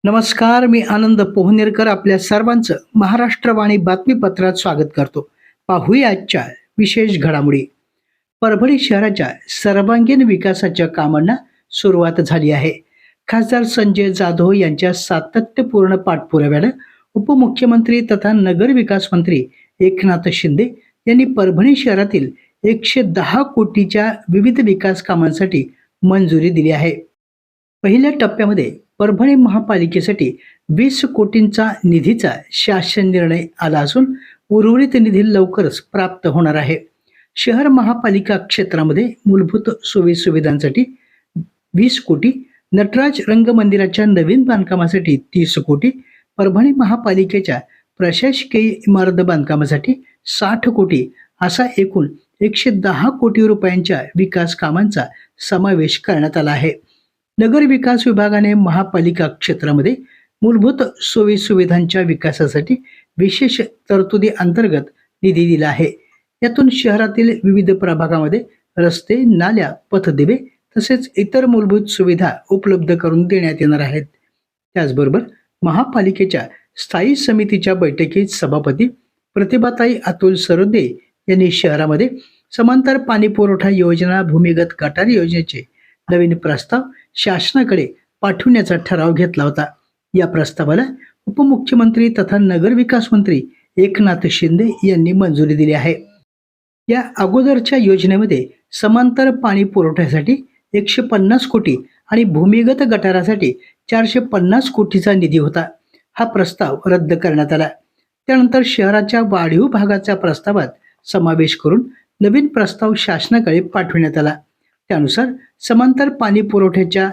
नमस्कार, मी आनंद पोहनेरकर आपल्या सर्वांचं महाराष्ट्रवाणी बातमीपत्रात स्वागत करतो. पाहूया आजच्या विशेष घडामोडी. परभणी शहराच्या सर्वांगीण विकासाच्या कामांना सुरुवात झाली आहे. खासदार संजय जाधव यांच्या सातत्यपूर्ण पाठपुराव्यानं उपमुख्यमंत्री तथा नगरविकास मंत्री एकनाथ शिंदे यांनी परभणी शहरातील 110 कोटीच्या विविध विकास कामांसाठी मंजुरी दिली आहे. पहिल्या टप्प्यामध्ये परभणी महापालिकेसाठी 20 कोटींचा निधीचा शासन निर्णय आला असून उर्वरित निधी लवकरच प्राप्त होणार आहे. शहर महापालिका क्षेत्रामध्ये मूलभूत सोयीसुविधांसाठी 20 कोटी, नटराज रंगमंदिराच्या नवीन बांधकामासाठी 30 कोटी, परभणी महापालिकेच्या प्रशासकीय इमारत बांधकामासाठी 60 कोटी असा एकूण 110 कोटी रुपयांच्या विकास कामांचा समावेश करण्यात आला आहे. नगर विकास विभागाने महापालिका क्षेत्रामध्ये मूलभूत सोयी सुविधांच्या विकासासाठी विशेष तरतुदी अंतर्गत निधी दिला आहे. यातून शहरातील विविध प्रभागामध्ये रस्ते, नाल्या, पथदिवे तसेच इतर मूलभूत सुविधा उपलब्ध करून देण्यात येणार आहेत. त्याचबरोबर महापालिकेच्या स्थायी समितीच्या बैठकीत सभापती प्रतिभाताई अतुल सरोदे यांनी शहरामध्ये समांतर पाणी पुरवठा योजना, भूमिगत गटार योजनेचे नवीन प्रस्ताव शासनाकडे पाठवण्याचा ठराव घेतला होता. या प्रस्तावाला उपमुख्यमंत्री तथा नगरविकास मंत्री एकनाथ शिंदे यांनी मंजुरी दिली आहे. या अगोदरच्या योजनेमध्ये समांतर पाणी पुरवठ्यासाठी 150 कोटी आणि भूमिगत गटारासाठी 450 कोटीचा निधी होता. हा प्रस्ताव रद्द करण्यात आला. त्यानंतर शहराच्या वाढीव भागाच्या प्रस्तावात समावेश करून नवीन प्रस्ताव शासनाकडे पाठवण्यात आला. त्यानुसार समांतर पाणी पुरवठ्याच्या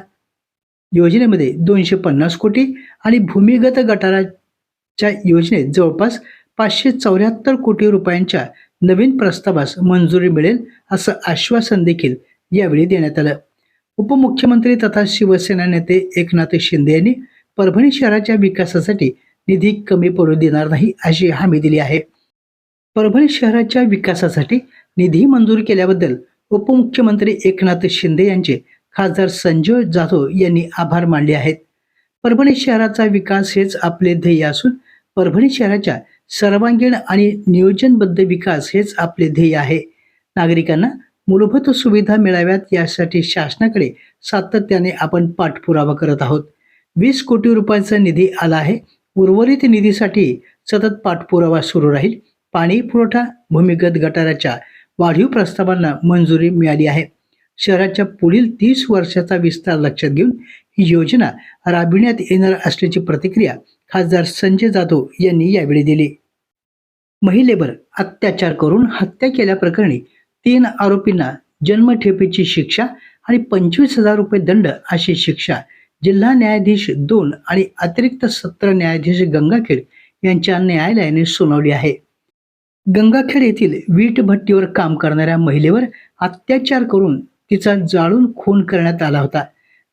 योजनेमध्ये 250 कोटी आणि भूमिगत गटाराच्या योजनेत जवळपास 574 कोटी रुपयांच्या नवीन प्रस्तावास मंजुरी मिळेल असं आश्वासन देखील यावेळी देण्यात आलं. उपमुख्यमंत्री तथा शिवसेना नेते एकनाथ शिंदे यांनी परभणी शहराच्या विकासासाठी निधी कमी पडू देणार नाही अशी हमी दिली आहे. परभणी शहराच्या विकासासाठी निधी मंजूर केल्याबद्दल उपमुख्यमंत्री एकनाथ शिंदे यांचे खासदार संजय जाधव यांनी आभार मानले आहेत. परभणी शहराचा विकास हेच आपले ध्येय असून परभणी शहराच्या सर्वांगीण आणि नियोजनबद्ध विकास हेच आपले ध्येय आहे. नागरिकांना मूलभूत सुविधा मिळाव्यात यासाठी शासनाकडे सातत्याने आपण पाठपुरावा करत आहोत. 20 कोटी रुपयांचा निधी आला आहे. उर्वरित निधीसाठी सतत पाठपुरावा सुरू राहील. पाणी पुरवठा, भूमिगत गटाराच्या वाढीव प्रस्तावांना मंजुरी मिळाली आहे. शहराच्या पुढील 30 वर्षाचा विस्तार लक्षात घेऊन ही योजना राबविण्यात येणार असल्याची प्रतिक्रिया खासदार संजय जाधव यांनी यावेळी दिली. महिलेवर अत्याचार करून हत्या केल्याप्रकरणी 3 आरोपींना जन्मठेपेची शिक्षा आणि 25,000 रुपये दंड अशी शिक्षा जिल्हा न्यायाधीश 2 आणि अतिरिक्त सत्र न्यायाधीश गंगाखेड यांच्या न्यायालयाने सुनावली आहे. गंगाखेड येथील वीट भट्टीवर काम करणाऱ्या महिलेवर अत्याचार करून तिचा जाळून खून करण्यात आला होता.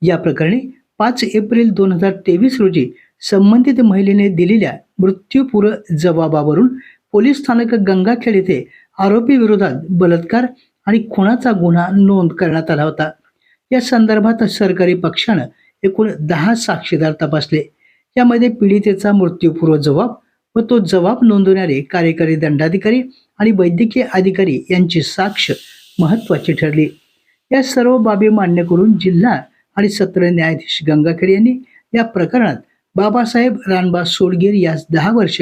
या प्रकरणी 5 एप्रिल 2023 रोजी संबंधित महिलेने दिलेल्या मृत्यूपूर्व जबाबावरून पोलीस स्थानक गंगाखेड येथे आरोपी विरोधात बलात्कार आणि खुनाचा गुन्हा नोंद करण्यात आला होता. या संदर्भात सरकारी पक्षानं एकूण 10 साक्षीदार तपासले. यामध्ये पीडितेचा मृत्यूपूर्व जबाब व तो जबाब नोंदवणारे कार्यकारी दंडाधिकारी आणि वैद्यकीय अधिकारी यांची साक्ष महत्त्वाची ठरली. या सर्व बाबी मान्य करून जिल्हा आणि सत्र न्यायाधीश गंगाखेड यांनी या प्रकरणात बाबासाहेब रानबा सोडगीर यास 10 वर्ष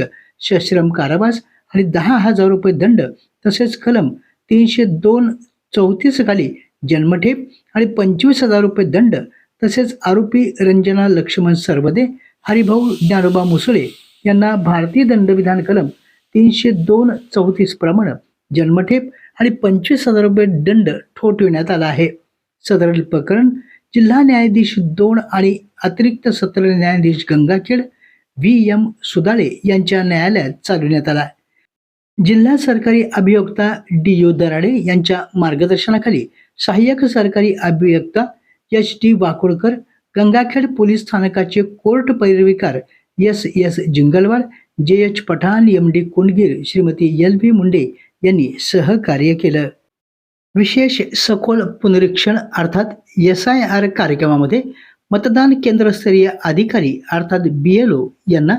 सश्रम कारावास आणि 10,000 रुपये दंड तसेच कलम 302-34 खाली जन्मठेप आणि 25,000 रुपये दंड तसेच आरोपी रंजना लक्ष्मण सरवदे, हरिभाऊ ज्ञानोबा मुसळे यांना भारतीय दंडविधान कलम 302-34 प्रमाणे जन्मठेप आणि 25,000 रुपये दंड ठोठविण्यात आला आहे. सदर प्रकरण जिल्हा न्यायाधीश 2 आणि अतिरिक्त सत्र न्यायाधीश गंगाखेड V.M. सुदाळे यांच्या न्यायालयात चालविण्यात आला. जिल्हा सरकारी अभियोक्ता D.U. दराडे यांच्या मार्गदर्शनाखाली सहाय्यक सरकारी अभियोक्ता H.D. वाकोडकर, गंगाखेड पोलीस स्थानकाचे कोर्ट पैरवीकार S.S. Jingalwar, J.H. Pathan, M.D. Kundgir, Shrimati L.V. Munde यांनी सहकार्य केलं. विशेष सखोल पुनरीक्षण अर्थात SIR कार्यक्रमामध्ये मतदान केंद्रस्तरीय अधिकारी अर्थात BLO यांना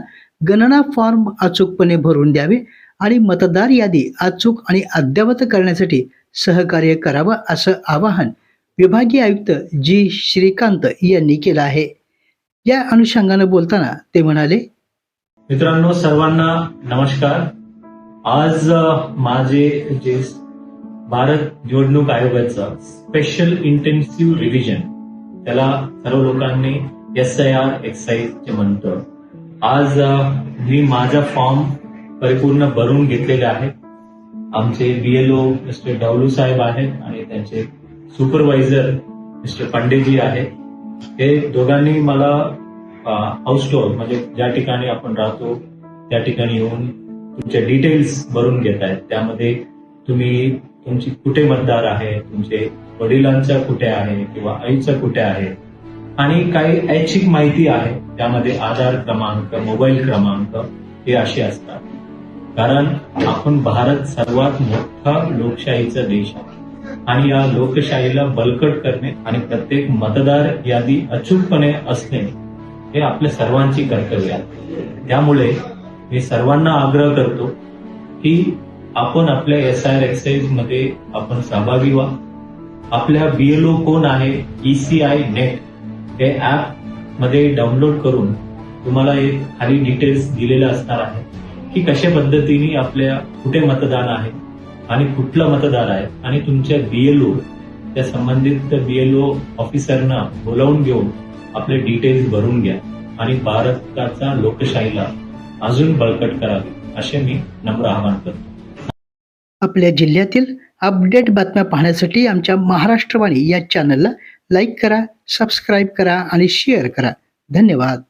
गणना फॉर्म अचूकपणे भरून द्यावे आणि मतदार यादी अचूक आणि अद्ययावत करण्यासाठी सहकार्य करावं असं आवाहन विभागीय आयुक्त G. श्रीकांत यांनी केलं आहे. या अनुषंगानं बोलताना ते म्हणाले, मित्रांनो, सर्वांना नमस्कार. आज माझे जे भारत निवडणूक आयोगाचं स्पेशल इंटेन्सिव्ह रिव्हिजन, त्याला सर्व लोकांनी SIR एक्साइज जे म्हणतो, आज मी माझा फॉर्म परिपूर्ण भरून घेतलेले आहे. आमचे BLO मिस्टर डावलू साहेब आहेत आणि त्यांचे सुपरवायझर मिस्टर पांडेजी आहेत. हे दोघांनी मला हाऊस टूर म्हणजे ज्या ठिकाणी आपण राहतो त्या ठिकाणी येऊन तुमचे डिटेल्स भरून घेत आहेत. त्यामध्ये तुम्ही तुमची कुठे मतदार आहे, तुमचे वडिलांचा कुठे आहे किंवा आईचा कुठे आहे आणि काही ऐच्छिक माहिती आहे. त्यामध्ये आधार क्रमांक, मोबाईल क्रमांक हे असे असतात. कारण आपण भारत सर्वात मोठा लोकशाहीचा देश आहे आणि या लोकशाहीला बळकट करणे आणि प्रत्येक मतदार यादी अचूकपणे असणे हे आपल्या सर्वांची कर्तव्य आहे. त्यामुळे मी सर्वांना आग्रह करतो की आपण आपल्या SIR एक्साइज मध्ये आपण सहभागी व्हा. आपल्या BLO कोण आहे, ECI नेट हे ऍप मध्ये डाउनलोड करून तुम्हाला एक खाली डिटेल्स दिलेले असणार आहे की कशा पद्धतीने आपल्या कुठे मतदान आहे आणि कुठलं मतदार आहे आणि तुमच्या BLO त्या संबंधित BLO ऑफिसरना बोलावून घेऊन आपले डिटेल्स भरून घ्या आणि भारताच्या लोकशाहीला अजून बळकट करावी असे मी नम्र आवाहन करतो. आपल्या जिल्ह्यातील अपडेट बातम्या पाहण्यासाठी आमच्या महाराष्ट्रवाणी या चॅनलला लाईक करा, सबस्क्राईब करा आणि शेअर करा. धन्यवाद.